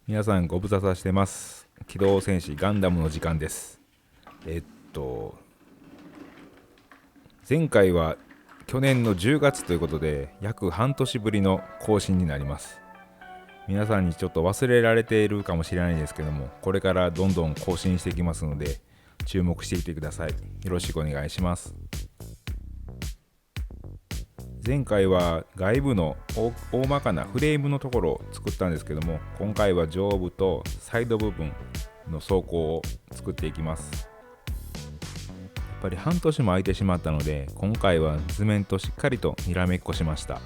皆さんご無沙汰してます。機動戦士ガンダムの時間です。えっと前回は去年の10月ということで約半年ぶりの更新になります。皆さんにちょっと忘れられているかもしれないんですけども、これからどんどん更新していきますので注目していてください。よろしくお願いします。前回は外部の大まかなフレームのところを作ったんですけども、今回は上部とサイド部分の装甲を作っていきます。やっぱり半年も空いてしまったので、今回は図面としっかりとにらめっこしました。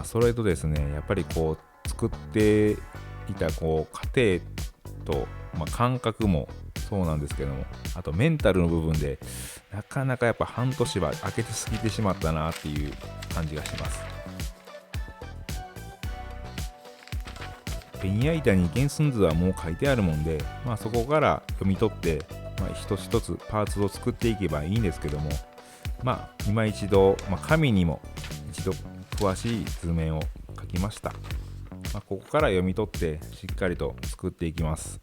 それとですね、やっぱり作っていた過程と、感覚もそうなんですけども、あとメンタルの部分でなかなかやっぱ半年は空けて過ぎてしまったなっていう感じがします。ベニヤ板に原寸図はもう書いてあるもんで、そこから読み取って、一つ一つパーツを作っていけばいいんですけども、今一度、紙にも一度詳しい図面を書きました。ここから読み取ってしっかりと作っていきます。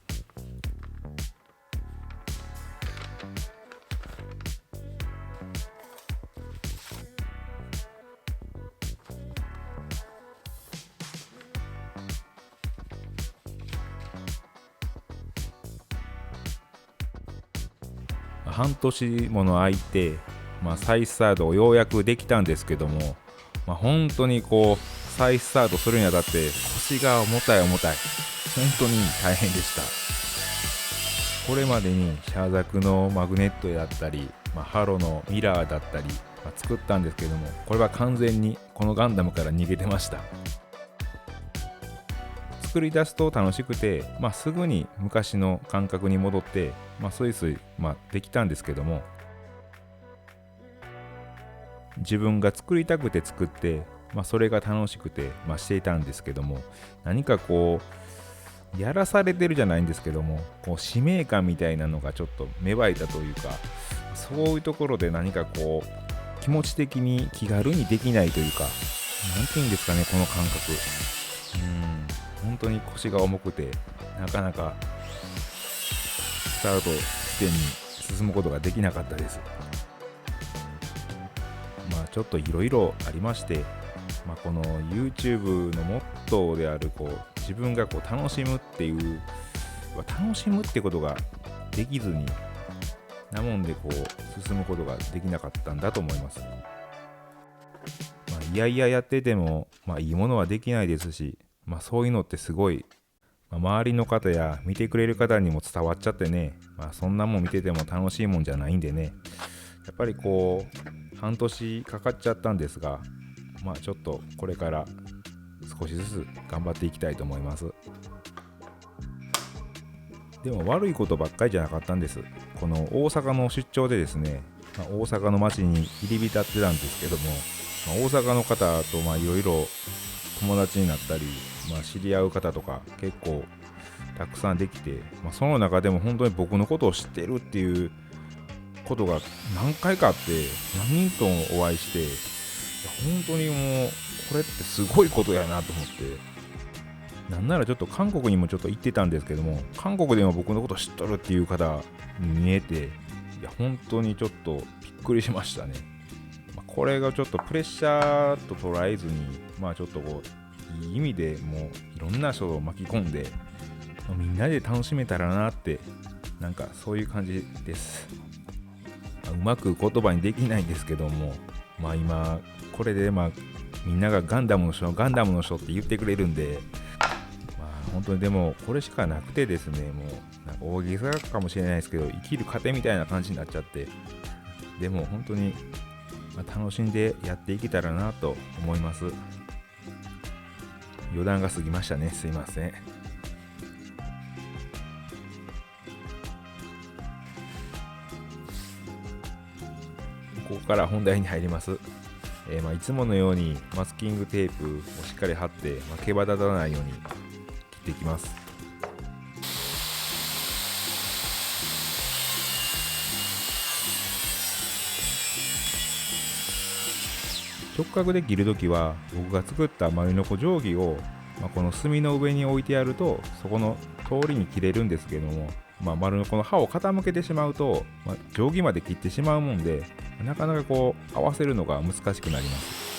半年もの空いて、再スタートをようやくできたんですけども、本当に再スタートするにあたって腰が重たい本当に大変でした。これまでにシャーザクのマグネットだったり、ハロのミラーだったり、作ったんですけども、これは完全にこのガンダムから逃げてました。作り出すと楽しくて、すぐに昔の感覚に戻って、スイスイ、できたんですけども、自分が作りたくて作って、それが楽しくて、していたんですけども、何かやらされてるじゃないんですけども、使命感みたいなのがちょっと芽生えたというか、そういうところで何か気持ち的に気軽にできないというか、なんていうんですかね、この感覚。本当に腰が重くて、なかなかスタート地点に進むことができなかったです。ちょっといろいろありまして、この YouTube のモットーである自分が楽しむっていう楽しむってことができずに、なもんで進むことができなかったんだと思います。いやいややってても、いいものはできないですし、そういうのってすごい、周りの方や見てくれる方にも伝わっちゃってね、そんなもん見てても楽しいもんじゃないんでね、やっぱり半年かかっちゃったんですが、ちょっとこれから少しずつ頑張っていきたいと思います。でも悪いことばっかりじゃなかったんです。この大阪の出張でですね、大阪の街に入り浸ってたんですけども、大阪の方といろいろ友達になったり、知り合う方とか結構たくさんできて、その中でも本当に僕のことを知ってるっていうことが何回かあって、何人ともお会いして、本当にもうこれってすごいことやなと思って、なんならちょっと韓国にもちょっと行ってたんですけども、韓国でも僕のこと知っとるっていう方に見えて、いや本当にちょっとびっくりしましたね。これがちょっとプレッシャーと捉えずに、ちょっといい意味でもういろんな人を巻き込んで、みんなで楽しめたらなって、なんかそういう感じです。うまく言葉にできないんですけども、今これでみんながガンダムの人って言ってくれるんで、本当にでもこれしかなくてですね、もうなんか大げさかもしれないですけど、生きる糧みたいな感じになっちゃって、でも本当に楽しんでやっていけたらなと思います。余談が過ぎましたね、すいません。ここから本題に入ります。いつものようにマスキングテープをしっかり貼って、毛羽立たないように切っていきます。直角で切るときは、僕が作った丸ノコ定規をこの炭の上に置いてやるとそこの通りに切れるんですけども、丸のこの刃を傾けてしまうと、定規まで切ってしまうもんで、なかなかこう合わせるのが難しくなります。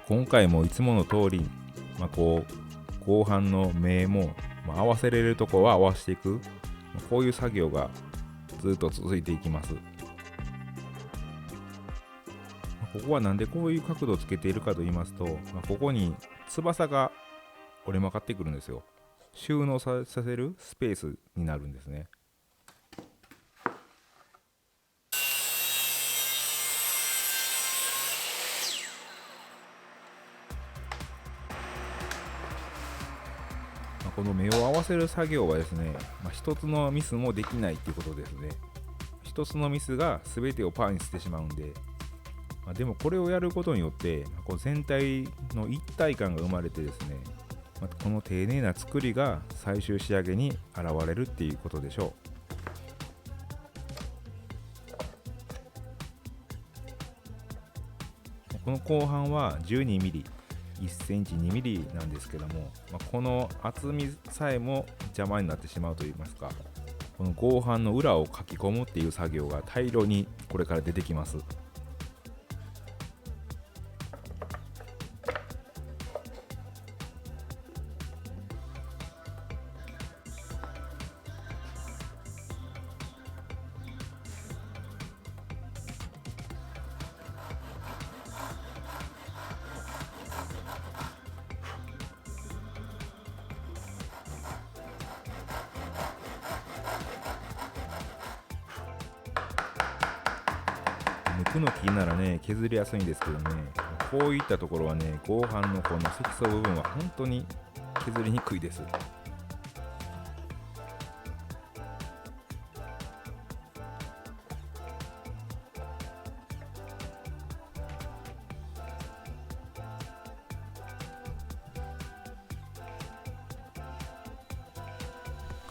今回もいつもの通り、こう合板の目も、合わせれるとこは合わせていく、こういう作業がずっと続いていきます。ここはなんでこういう角度をつけているかと言いますと、ここに翼が折れ曲がってくるんですよ。収納させるスペースになるんですね。この目を合わせる作業はですね、一つのミスもできないっていうことですね。一つのミスが全てをパーにしてしまうんで、でもこれをやることによってこう全体の一体感が生まれてですね、この丁寧な作りが最終仕上げに現れるっていうことでしょう。この後半は 12mm、1センチ2ミリなんですけども、この厚みさえも邪魔になってしまうといいますか、この合板の裏を書き込むっていう作業が大量にこれから出てきます。抜くの木ならね削りやすいんですけどね、こういったところはね合板のこの積層部分は本当に削りにくいです。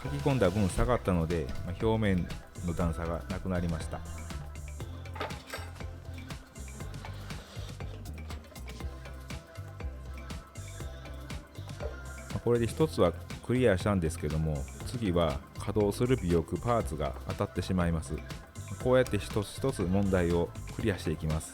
書き込んだ分下がったので、表面の段差がなくなりました。これで一つはクリアしたんですけども、次は稼働する尾翼パーツが当たってしまいます。こうやって一つ一つ問題をクリアしていきます。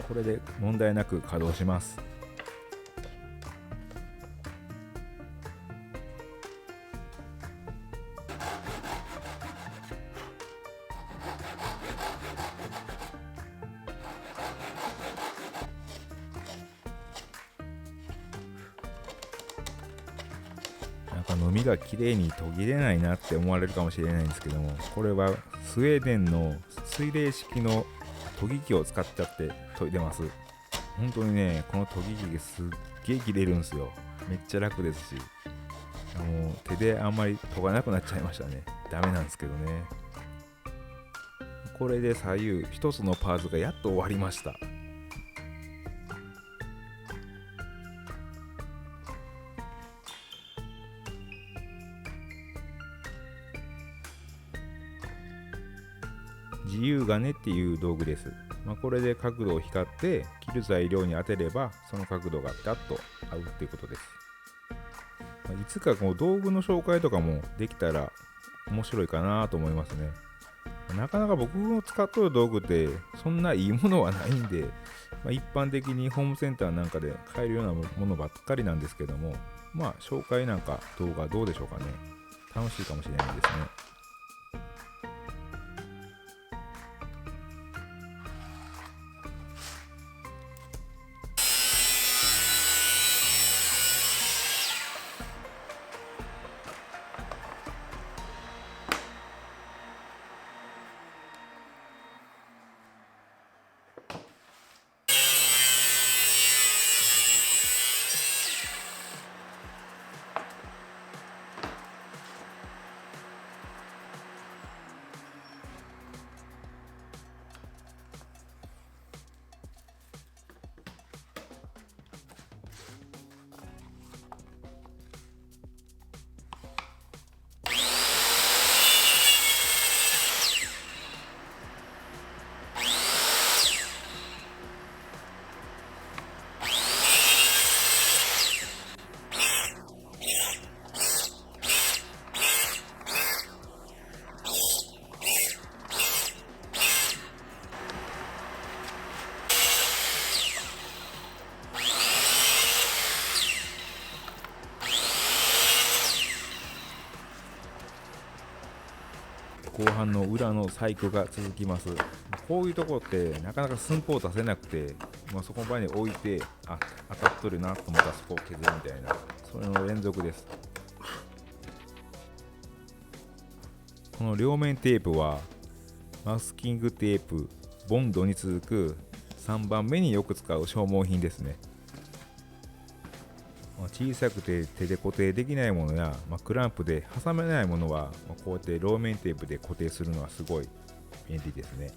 これで問題なく稼働します。かのみがきれいに途切れないなって思われるかもしれないんですけども、これはスウェーデンの水冷式の研ぎ器を使っちゃって研いでます。本当にね、この研ぎ器がすっげえ切れるんですよ。めっちゃ楽ですし、もう手であんまり研がなくなっちゃいましたね。ダメなんですけどね。これで左右一つのパーツがやっと終わりました。自由金っていう道具です。これで角度を光って切る材料に当てればその角度がピタッと合うっていうことです。いつかこの道具の紹介とかもできたら面白いかなと思いますね。なかなか僕の使っとる道具ってそんないいものはないんで、一般的にホームセンターなんかで買えるようなものばっかりなんですけども、紹介なんか動画どうでしょうかね。楽しいかもしれないですね。後半の裏の細工が続きます。こういうところってなかなか寸法を出せなくて、そこの場に置いて、当たっとるなと思ったらそこを削るみたいな、それの連続です。この両面テープはマスキングテープ、ボンドに続く3番目によく使う消耗品ですね。小さくて手で固定できないものや、クランプで挟めないものは、こうやって両面テープで固定するのはすごい便利ですね。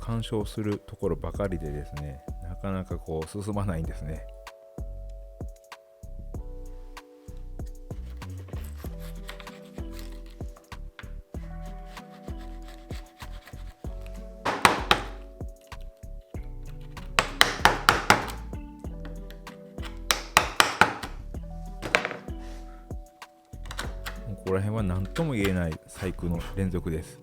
干渉するところばかりでですね、なかなか進まないんですね。ここら辺は何とも言えない細工の連続です。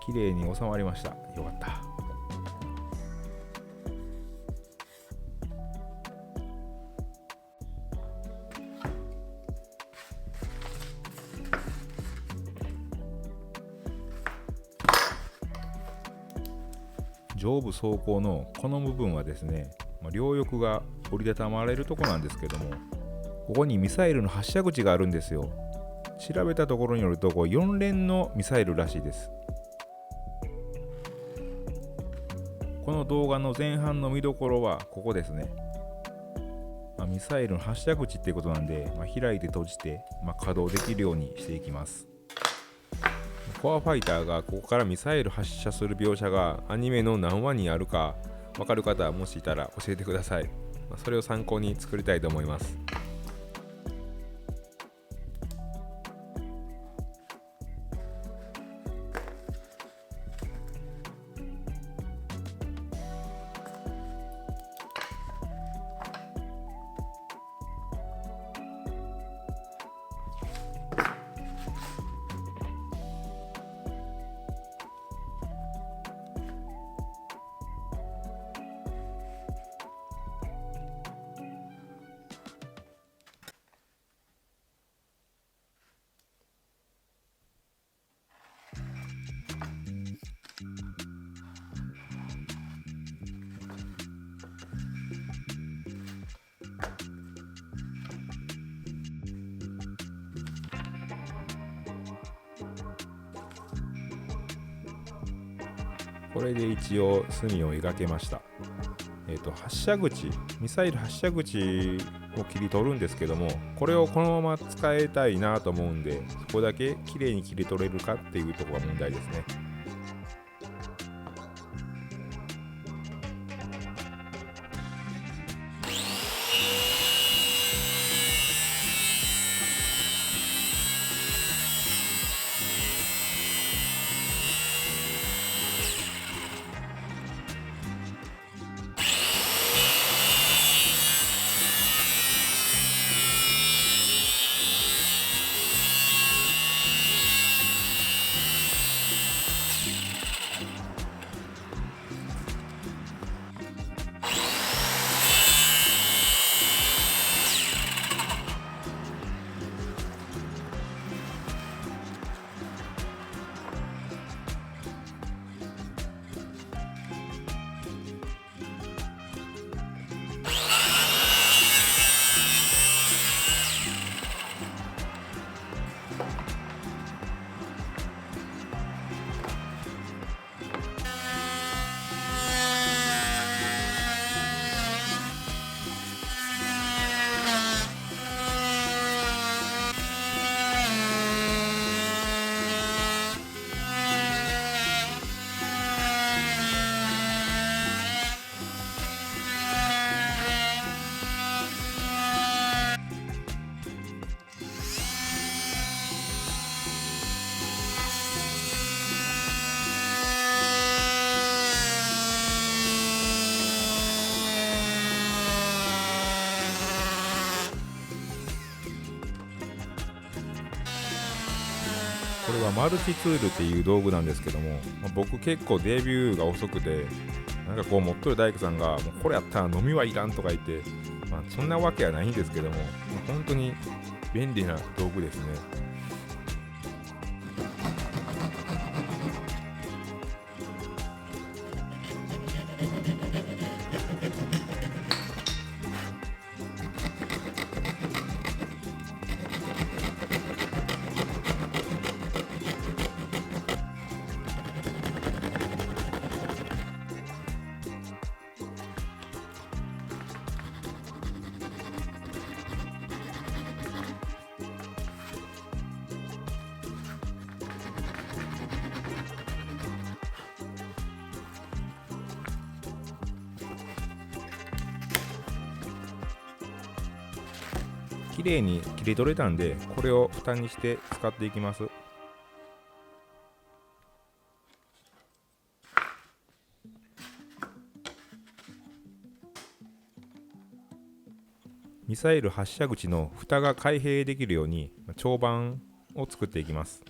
綺麗に収まりました。よかった。上部装甲のこの部分はですね、両翼が折りたたまれるとこなんですけども、ここにミサイルの発射口があるんですよ。調べたところによると4連のミサイルらしいです。この動画の前半の見どころはここですね。ミサイルの発射口っていうことなんで、開いて閉じて、稼働できるようにしていきます。コアファイターがここからミサイル発射する描写がアニメの何話にあるか分かる方はもしいたら教えてください。それを参考に作りたいと思います。これで一応隅を描けました。発射口、ミサイル発射口を切り取るんですけども、これをこのまま使いたいなと思うんで、そこだけ綺麗に切り取れるかっていうところが問題ですね。これはマルチツールっていう道具なんですけども、僕結構デビューが遅くて、持っとる大工さんがもうこれやったら飲みはいらんとか言って、そんなわけはないんですけども、本当に便利な道具ですね。綺麗に切り取れたんで、これを蓋にして使っていきます。ミサイル発射口の蓋が開閉できるように長板を作っていきます。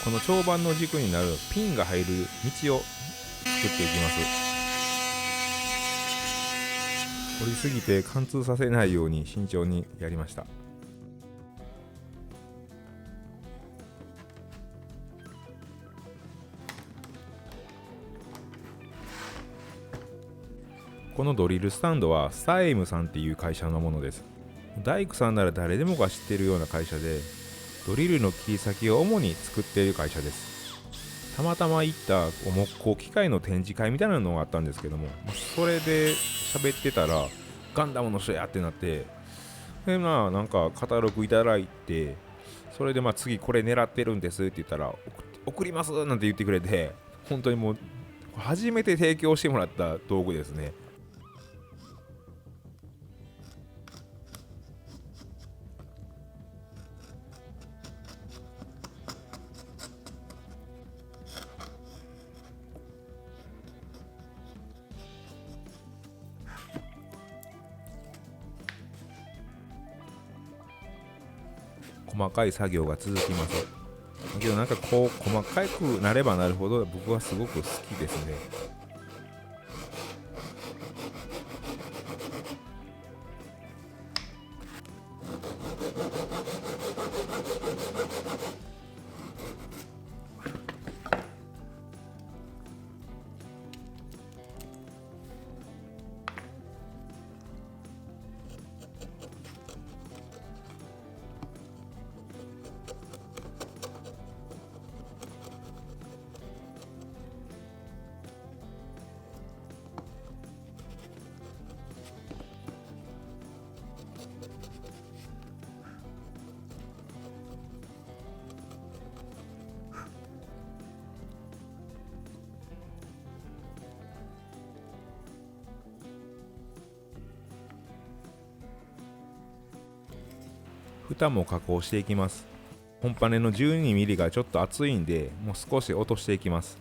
この長板の軸になるピンが入る道を作っていきます。掘りすぎて貫通させないように慎重にやりました。このドリルスタンドはスタエムさんっていう会社のものです。大工さんなら誰でもが知っているような会社で、ドリルの切り先を主に作っている会社です。たまたま行った木工機械の展示会みたいなのがあったんですけども、それで喋ってたらガンダムの人やってなって、でなんかカタログいただいて、それで次これ狙ってるんですって言ったら送りますなんて言ってくれて、本当にもう初めて提供してもらった道具ですね。細かい作業が続きます。だけどこう細かくなればなるほど僕はすごく好きですね。蓋も加工していきます。本パネの 12mm がちょっと厚いんで、もう少し落としていきます。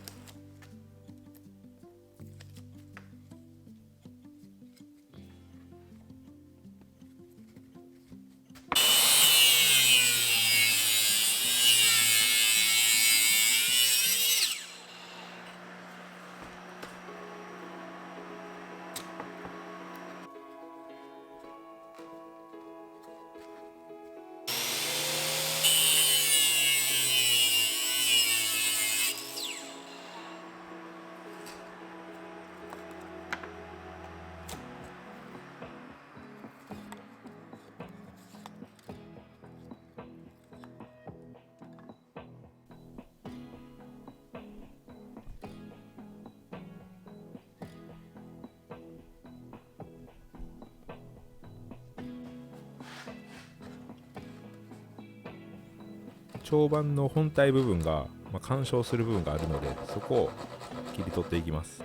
長板の本体部分が、干渉する部分があるので、そこを切り取っていきます。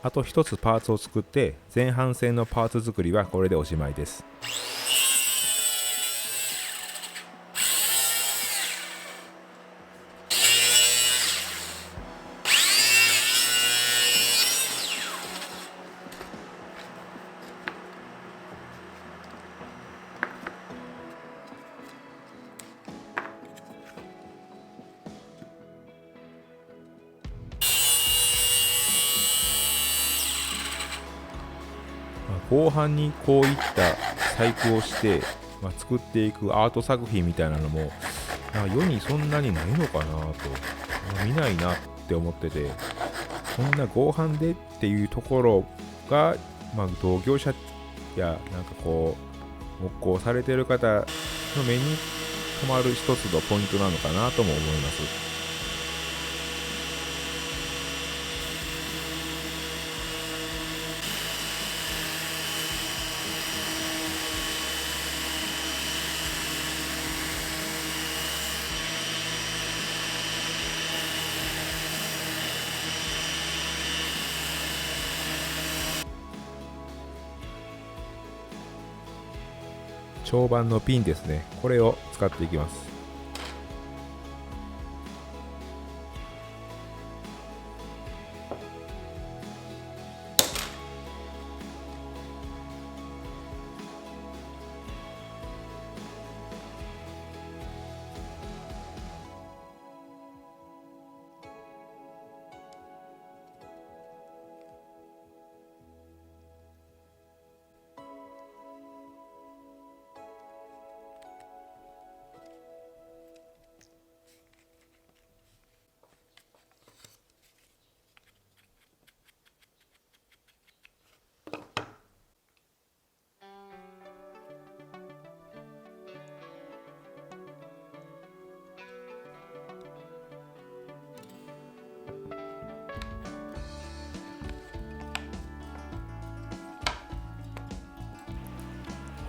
あと一つパーツを作って、前半戦のパーツ作りはこれでおしまいです。後半にこういった細工をして、作っていくアート作品みたいなのも世にそんなにないのかなと、見ないなって思ってて、そんな合板でっていうところが、同業者や木工されてる方の目に止まる一つのポイントなのかなとも思います。長板のピンですね、これを使っていきます。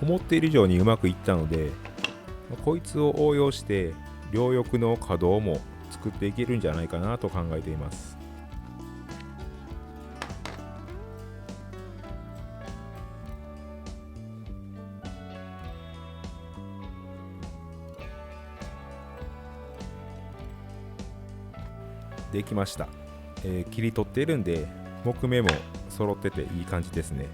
思っている以上にうまくいったので、こいつを応用して両翼の可動も作っていけるんじゃないかなと考えています。できました。切り取っているんで木目も揃ってていい感じですね。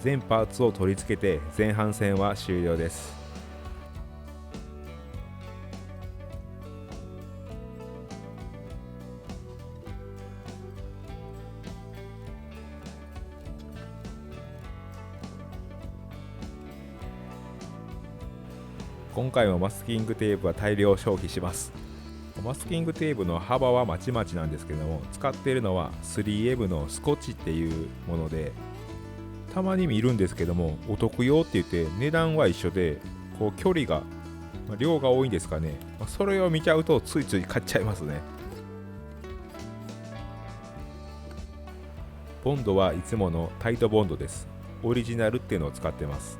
全パーツを取り付けて前半戦は終了です。今回もマスキングテープは大量消費します。マスキングテープの幅はまちまちなんですけども、使っているのは 3M のスコッチっていうもので、たまに見るんですけども、お得用って言って値段は一緒で、こう距離が、量が多いんですかね。それを見ちゃうとついつい買っちゃいますね。ボンドはいつものタイトボンドです。オリジナルっていうのを使ってます。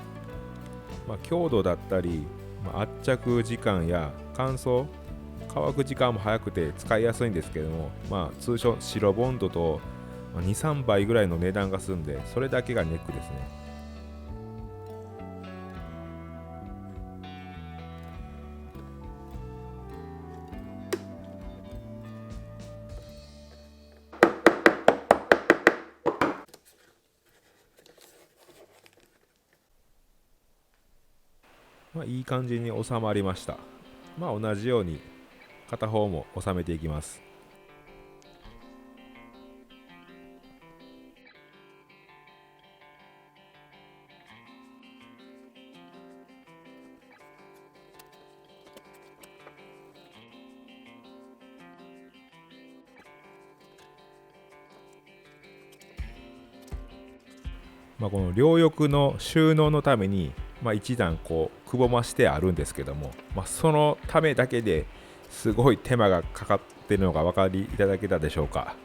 強度だったり、圧着時間や乾燥、乾く時間も早くて使いやすいんですけども、通称白ボンドと2、3倍ぐらいの値段がするんで、それだけがネックですね。いい感じに収まりました。同じように片方も収めていきます。この両翼の収納のために、一段こうくぼましてあるんですけども、そのためだけですごい手間がかかっているのがお分かりいただけたでしょうか。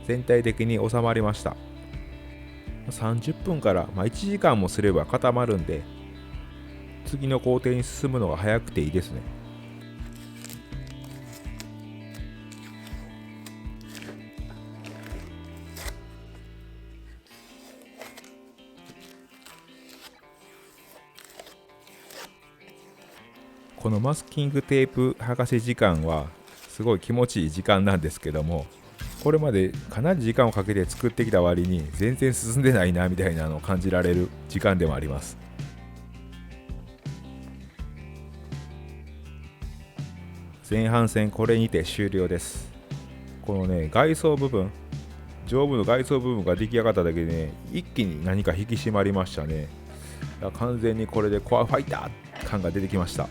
全体的に収まりました。30分から1時間もすれば固まるんで、次の工程に進むのが早くていいですね。このマスキングテープ剥がし時間はすごい気持ちいい時間なんですけども、これまでかなり時間をかけて作ってきた割に全然進んでないなみたいなのを感じられる時間でもあります。前半戦これにて終了です。このね、外装部分、上部の外装部分が出来上がっただけでね、一気に何か引き締まりましたね。完全にこれでコアファイター感が出てきました。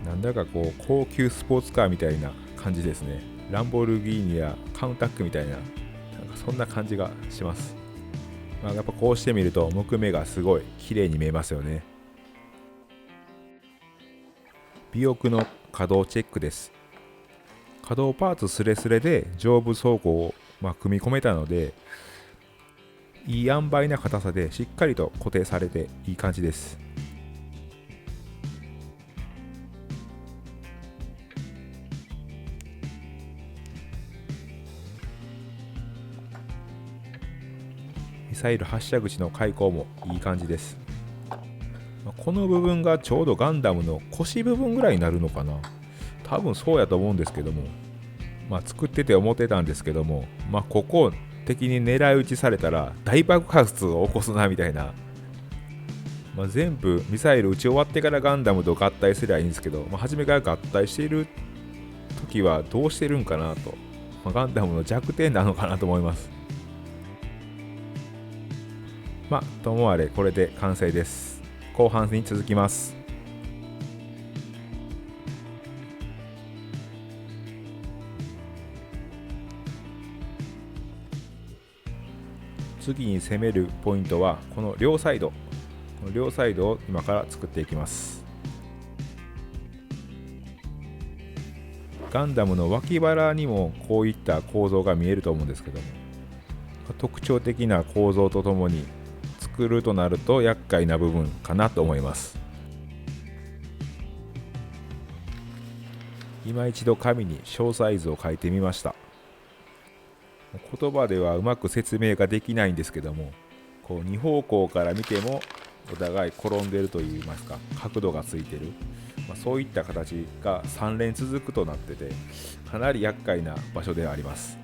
なんだかこう高級スポーツカーみたいな感じですね。ランボルギーニやカウンタックみたいな、なんかそんな感じがします。やっぱこうしてみると木目がすごい綺麗に見えますよね。尾翼の可動チェックです。可動パーツスレスレで上部装甲を組み込めたので、いい塩梅な硬さでしっかりと固定されていい感じです。ミサイル発射口の開口もいい感じです。この部分がちょうどガンダムの腰部分ぐらいになるのかな。多分そうやと思うんですけども、作ってて思ってたんですけども、ここを敵に狙い撃ちされたら大爆発を起こすなみたいな、全部ミサイル撃ち終わってからガンダムと合体すればいいんですけど、初めから合体している時はどうしてるんかなと、ガンダムの弱点なのかなと思います。ともあれこれで完成です。後半に続きます。次に攻めるポイントはこの両サイドを今から作っていきます。ガンダムの脇腹にもこういった構造が見えると思うんですけども、特徴的な構造とともに作るとなると厄介な部分かなと思います。今一度紙に詳細図を書いてみました。言葉ではうまく説明ができないんですけども、こう2方向から見てもお互い転んでるといいますか、角度がついてる、そういった形が3連続くとなってて、かなり厄介な場所ではあります。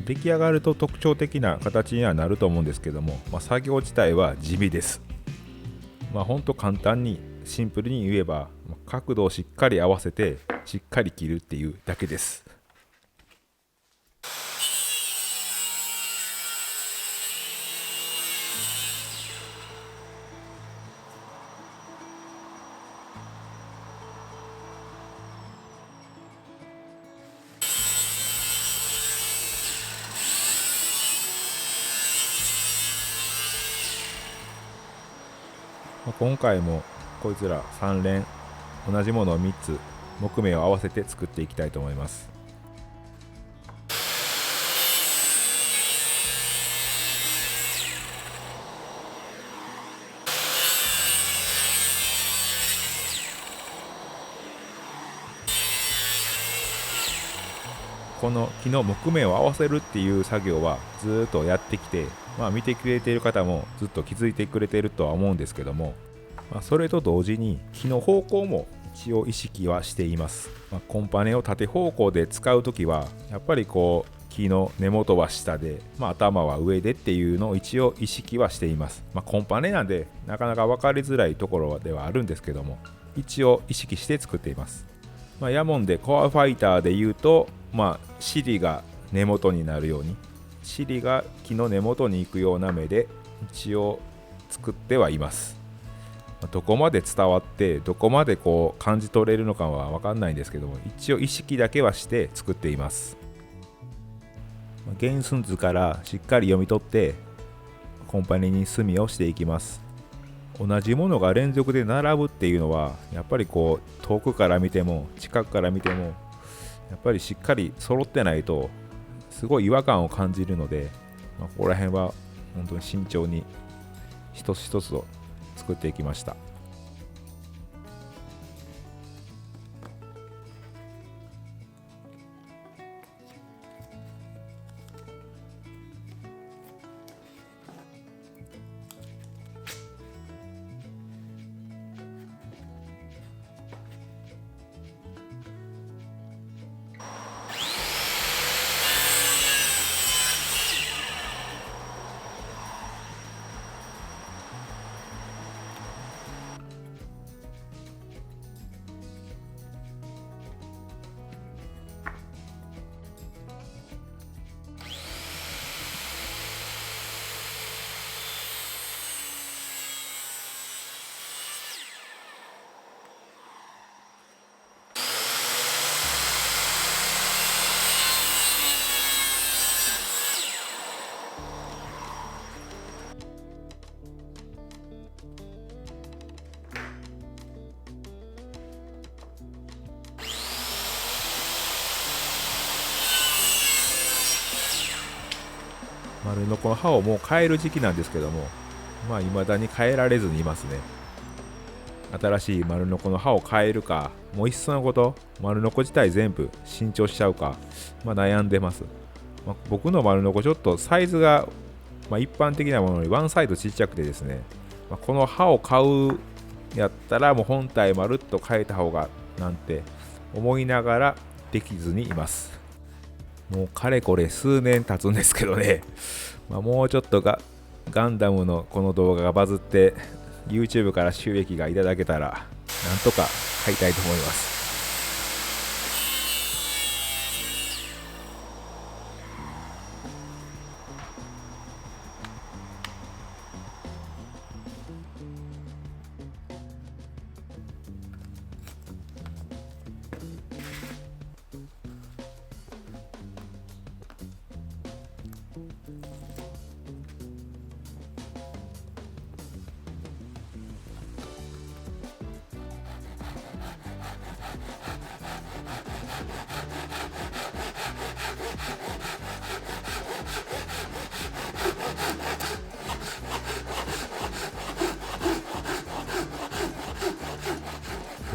出来上がると特徴的な形にはなると思うんですけども、作業自体は地味です。ほんと簡単にシンプルに言えば、角度をしっかり合わせてしっかり切るっていうだけです。今回もこいつら3連同じものを3つ木目を合わせて作っていきたいと思います。この木の木目を合わせるっていう作業はずっとやってきて、見てくれている方もずっと気づいてくれているとは思うんですけども、それと同時に木の方向も一応意識はしています。コンパネを縦方向で使うときはやっぱりこう木の根元は下で、頭は上でっていうのを一応意識はしています。コンパネなんでなかなか分かりづらいところではあるんですけども、一応意識して作っています。ヤモンでコアファイターで言うと、尻が根元になるように、尻が木の根元に行くような目で一応作ってはいます。どこまで伝わってどこまでこう感じ取れるのかは分かんないんですけども、一応意識だけはして作っています。原寸図からしっかり読み取ってコンパネに墨をしていきます。同じものが連続で並ぶっていうのはやっぱりこう遠くから見ても近くから見てもやっぱりしっかり揃ってないとすごい違和感を感じるので、ここら辺は本当に慎重に一つ一つを作っていきました。丸ノコの歯をもう変える時期なんですけども、未だに変えられずにいますね。新しい丸ノコの歯を変えるか、もういっそのこと丸ノコ自体全部新調しちゃうか、悩んでます。僕の丸ノコちょっとサイズが、一般的なものよりワンサイズちっちゃくてですね、この歯を買うやったらもう本体まるっと変えた方がなんて思いながらできずにいます。もうかれこれ数年経つんですけどね、もうちょっとガンダムのこの動画がバズって YouTube から収益がいただけたらなんとか買いたいと思います。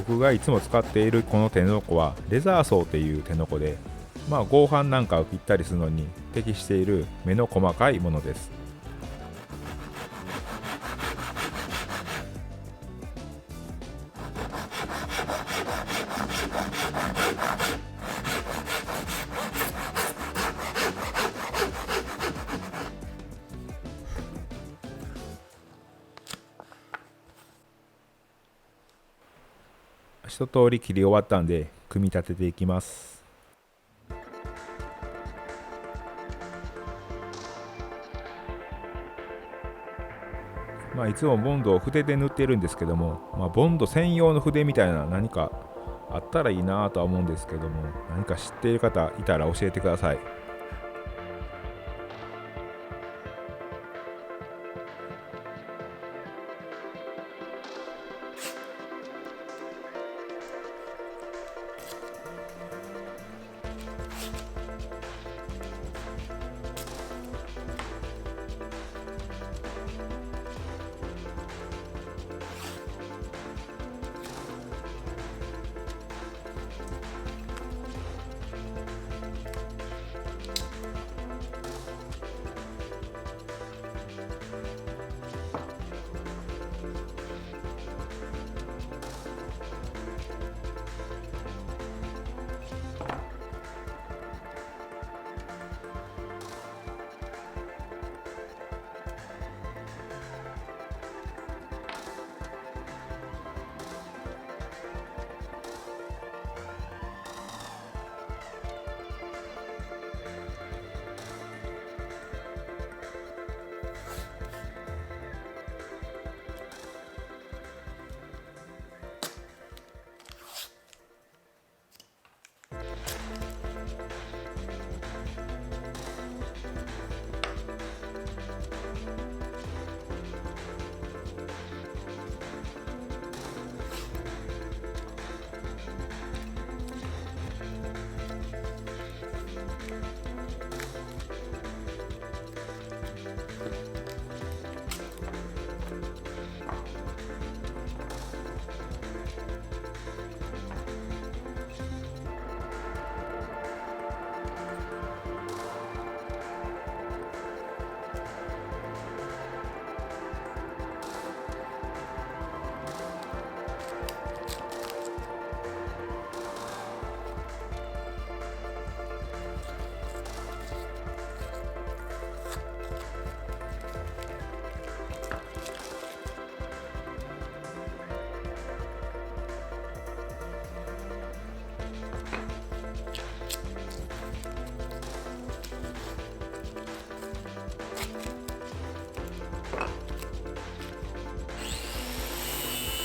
僕がいつも使っているこの手のこはレザーソーっていう手のこで、合板なんかを切ったりするのに適している目の細かいものです。一通り切り終わったんで組み立てていきます。いつもボンドを筆で塗っているんですけども、ボンド専用の筆みたいな何かあったらいいなとは思うんですけども、何か知っている方いたら教えてください。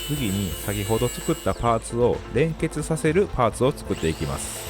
次に先ほど作ったパーツを連結させるパーツを作っていきます。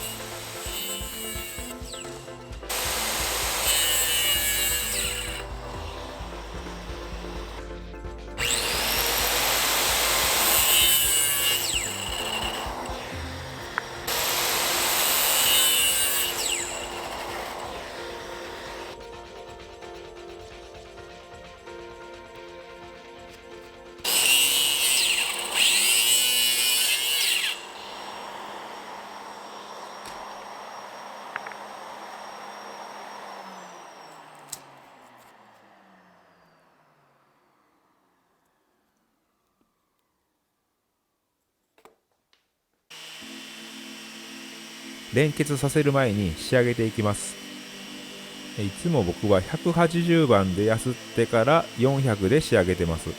連結させる前に仕上げていきます。いつも僕は180番でやすってから400で仕上げてます。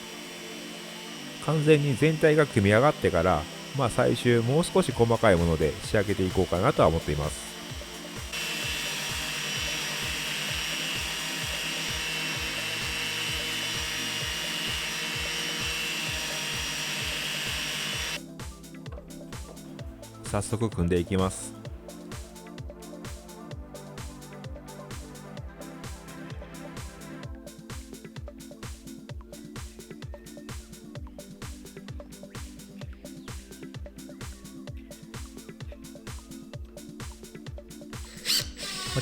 完全に全体が組み上がってから、最終もう少し細かいもので仕上げていこうかなとは思っています。早速組んでいきます。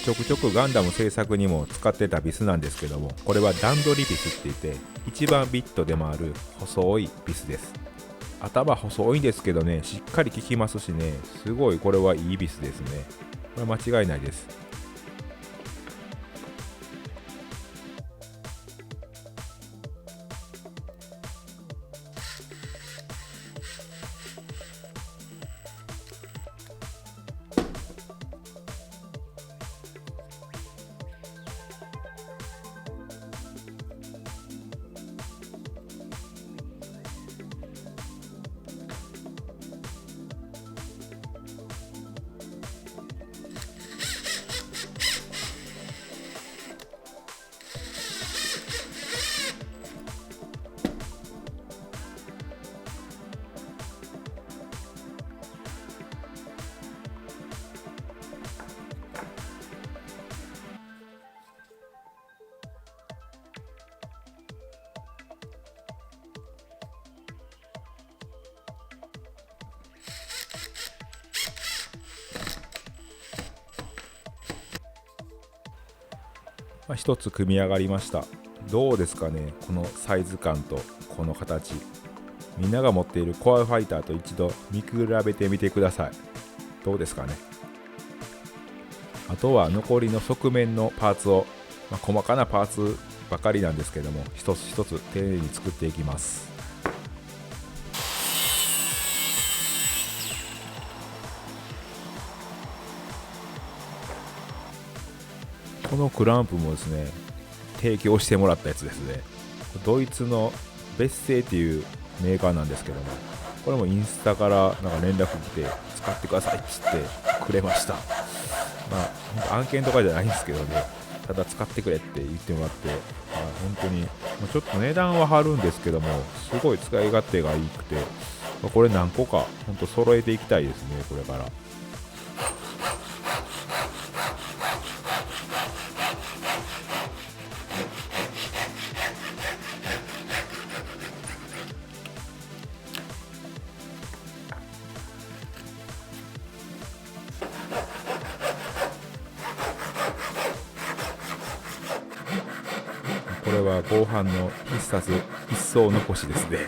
ちょくちょくガンダム制作にも使ってたビスなんですけども、これは段取りビスって言って一番ビットでもある細いビスです。頭細いんですけどね、しっかり効きますしね、すごいこれはいいビスですね。これは間違いないです。一つ組み上がりました。どうですかね、このサイズ感とこの形。みんなが持っているコアファイターと一度見比べてみてください。どうですかね。あとは残りの側面のパーツを、細かなパーツばかりなんですけども、一つ一つ丁寧に作っていきます。このクランプもですね、提供してもらったやつですね。ドイツのベッセイっていうメーカーなんですけども、これもインスタから連絡来て使ってくださいっつってくれました。案件とかじゃないんですけどね、ただ使ってくれって言ってもらって、本当にちょっと値段は張るんですけども、すごい使い勝手がいいくて、これ何個か本当揃えていきたいですね、これから。これは後半の必殺一層残しですね。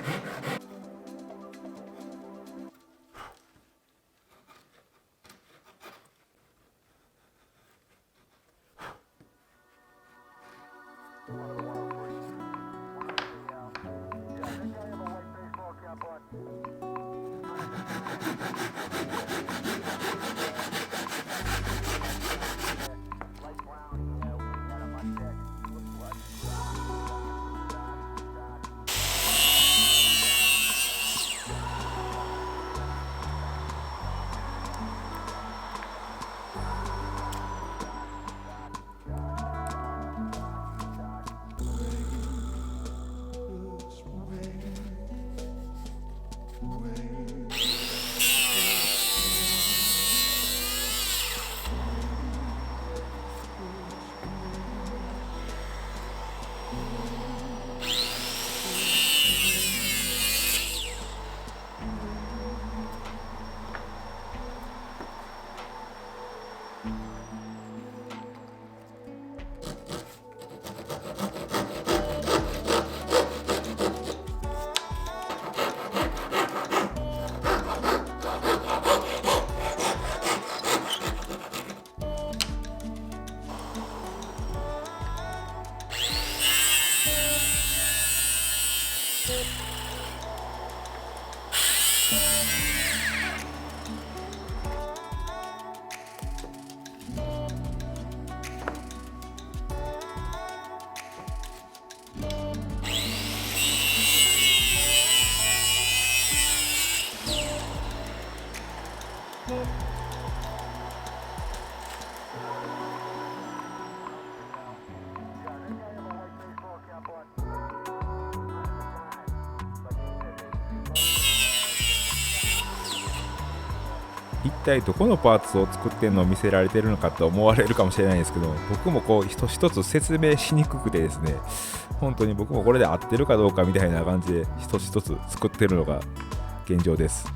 体どこのパーツを作ってんのを見せられてるのかと思われるかもしれないんですけど、僕もこう一つ一つ説明しにくくてですね、本当に僕もこれで合ってるかどうかみたいな感じで一つ一つ作ってるのが現状です。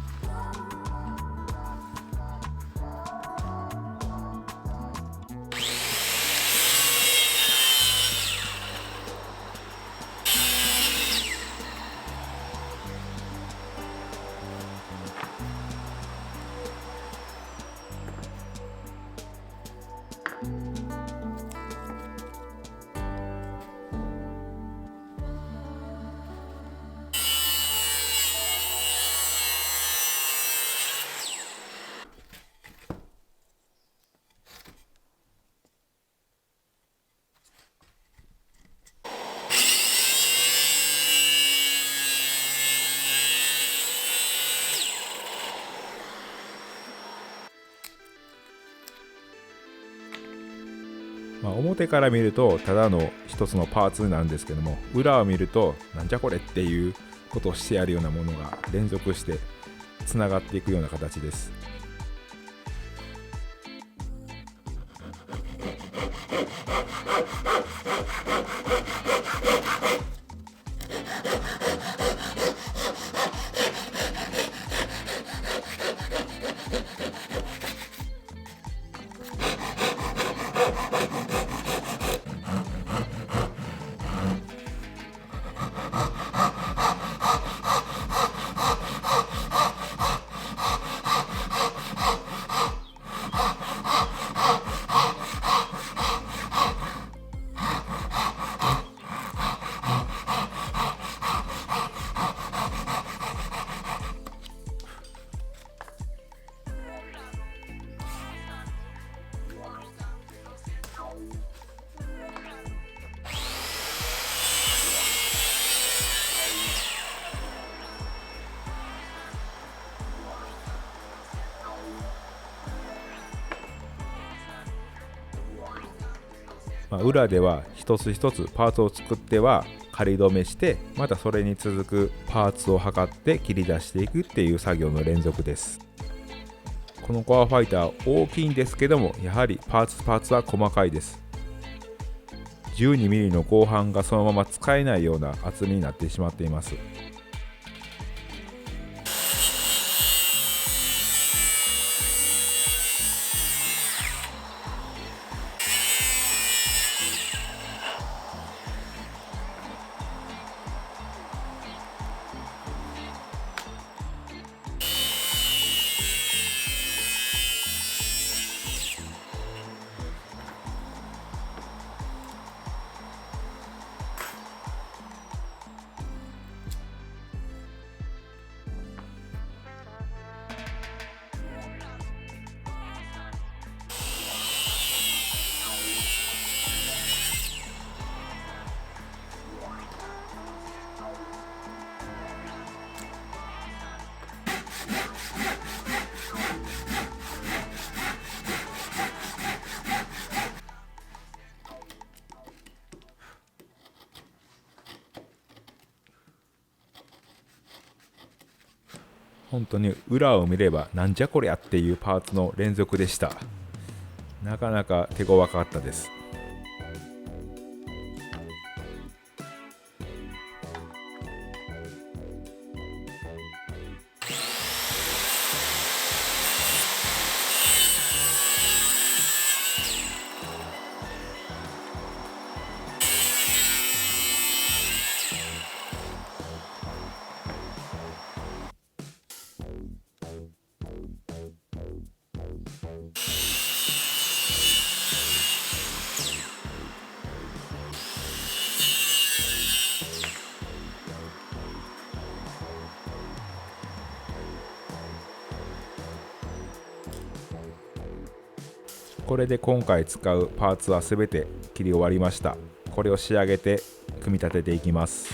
表から見るとただの一つのパーツなんですけども、裏を見るとなんじゃこれっていうことをしてやるようなものが連続してつながっていくような形です。裏では一つ一つパーツを作っては仮止めして、またそれに続くパーツを測って切り出していくっていう作業の連続です。このコアファイター大きいんですけども、やはりパーツは細かいです。12mm の合板がそのまま使えないような厚みになってしまっています。本当に裏を見ればなんじゃこりゃっていうパーツの連続でした。なかなか手強かったです。これで今回使うパーツは全て切り終わりました。これを仕上げて組み立てていきます。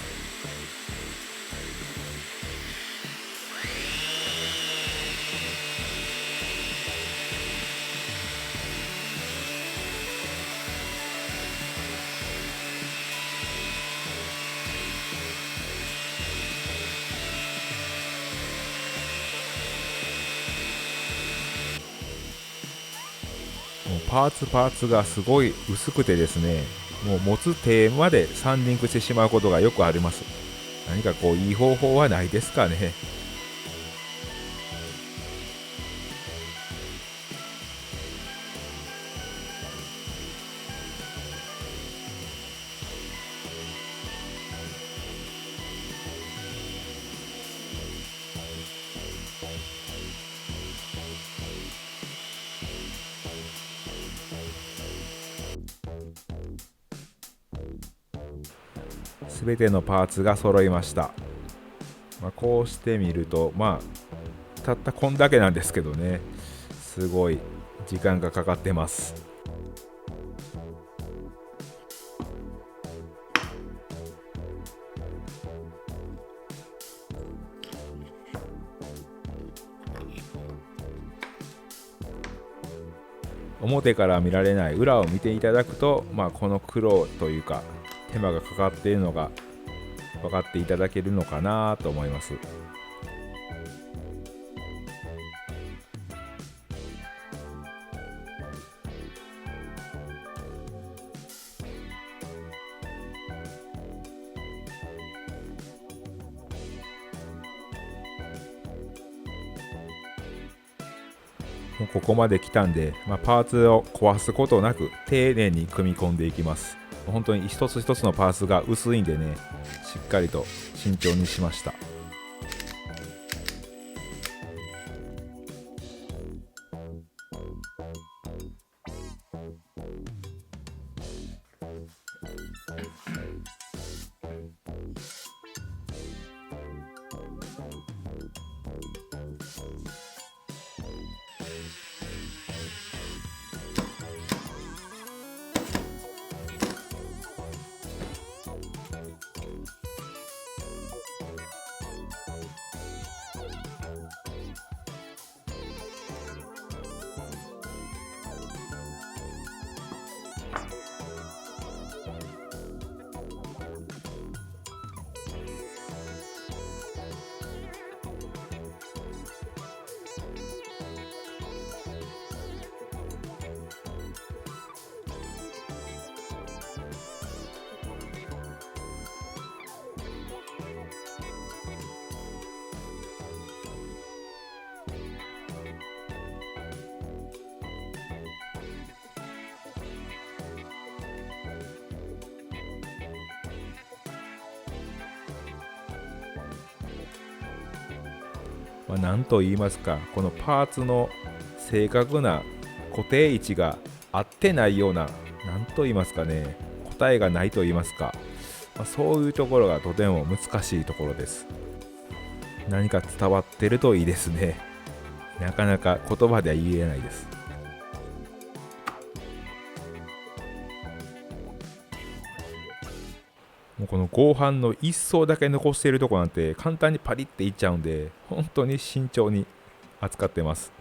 パーツがすごい薄くてですね、もう持つ手までサンディングしてしまうことがよくあります。何かこういい方法はないですかね。すべてのパーツが揃いました。こうしてみると、たったこんだけなんですけどね、すごい時間がかかってます。表から見られない裏を見ていただくと、この苦労というか手間がかかっているのが分かっていただけるのかなと思います。もうここまで来たんで、パーツを壊すことなく丁寧に組み込んでいきます。本当に一つ一つのパーツが薄いんでね、しっかりと慎重にしました。なんと言いますか、このパーツの正確な固定位置が合ってないような、なんと言いますかね、答えがないと言いますか、そういうところがとても難しいところです。何か伝わってるといいですね。なかなか言葉では言えないです。もうこの合板の一層だけ残しているとこなんて簡単にパリっていっちゃうんで、本当に慎重に扱ってます。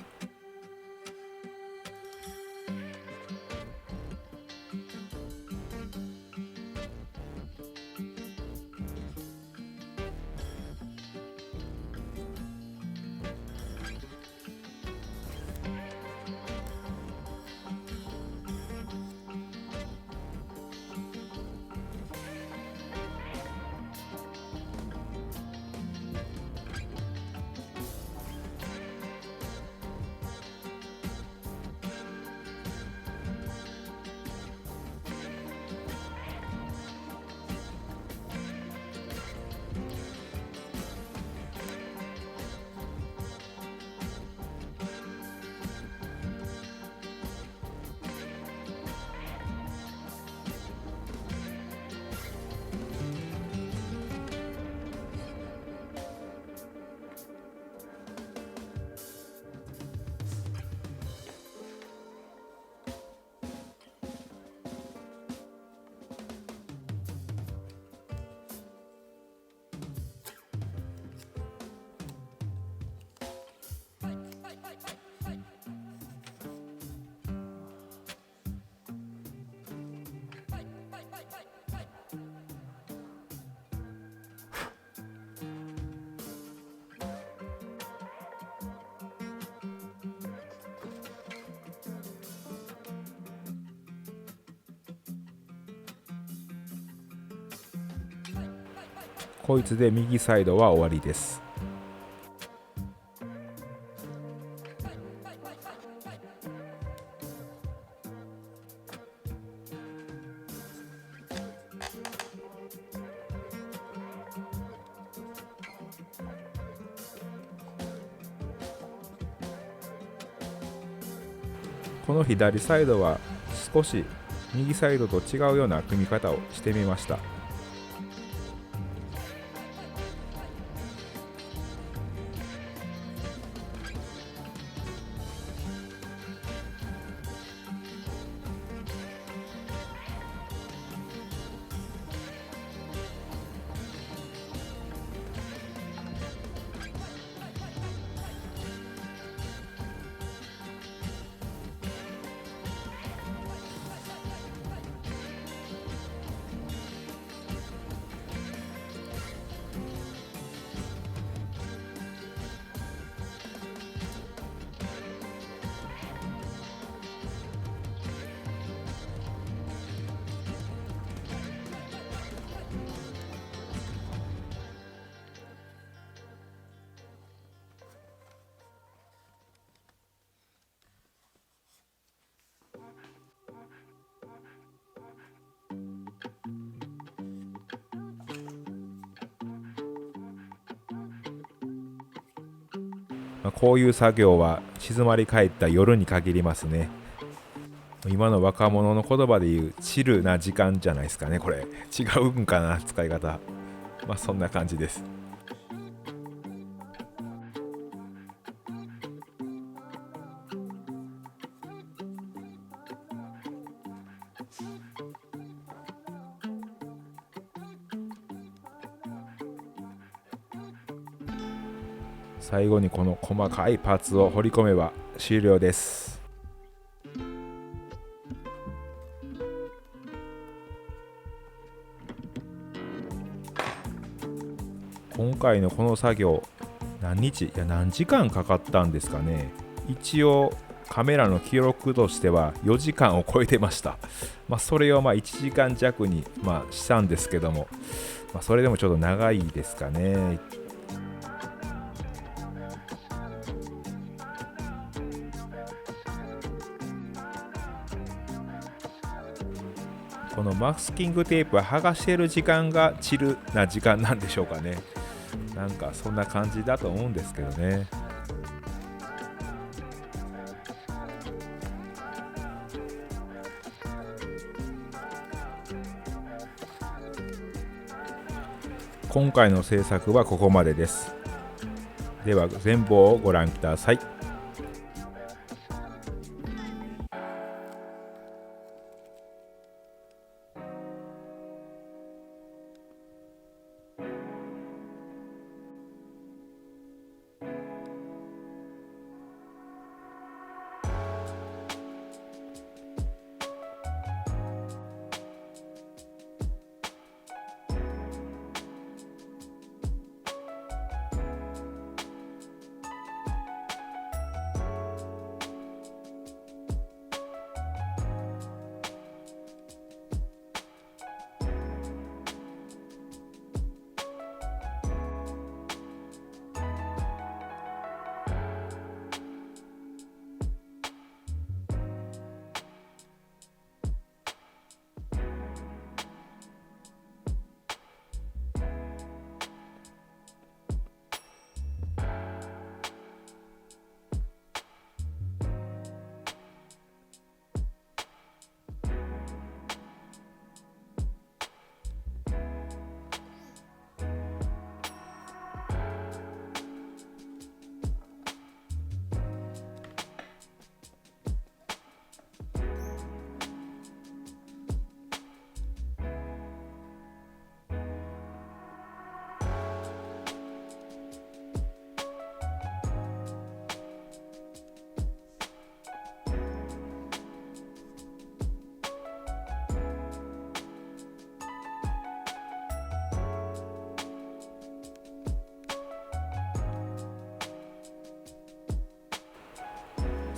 こいつで右サイドは終わりです。この左サイドは少し右サイドと違うような組み方をしてみました。こういう作業は静まり返った夜に限りますね。今の若者の言葉で言うチルな時間じゃないですかね。これ違うんかな、使い方。そんな感じです。最後にこの細かいパーツを彫り込めば終了です。今回のこの作業何時間かかったんですかね。一応カメラの記録としては4時間を超えてました。それを1時間弱にしたんですけども、それでもちょっと長いですかね。このマスキングテープ剥がしてる時間がチルな時間なんでしょうかね。なんかそんな感じだと思うんですけどね。今回の制作はここまでです。では全貌をご覧ください。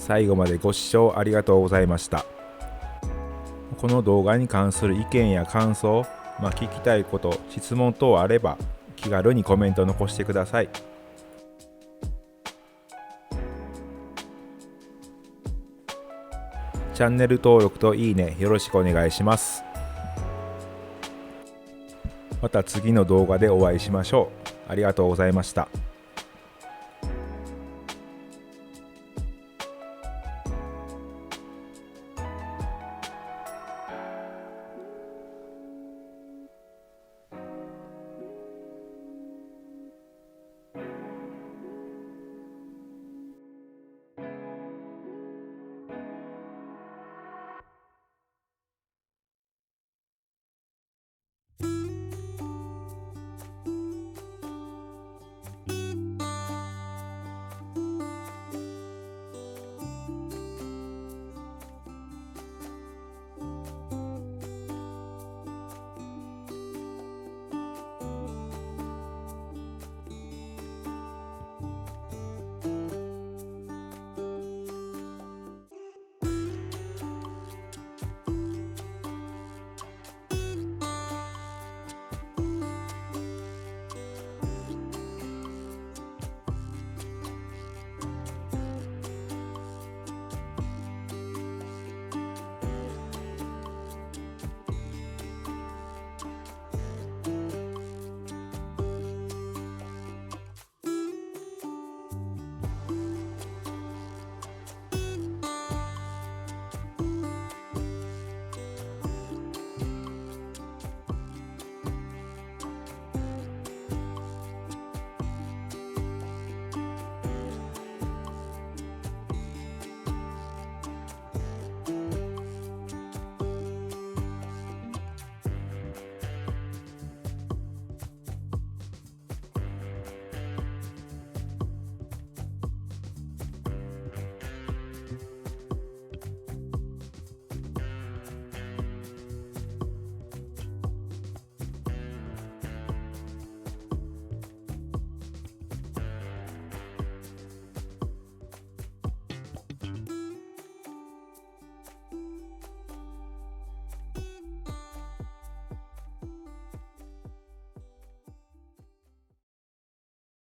最後までご視聴ありがとうございました。この動画に関する意見や感想、聞きたいこと、質問等あれば気軽にコメントを残してください。チャンネル登録といいねよろしくお願いします。また次の動画でお会いしましょう。ありがとうございました。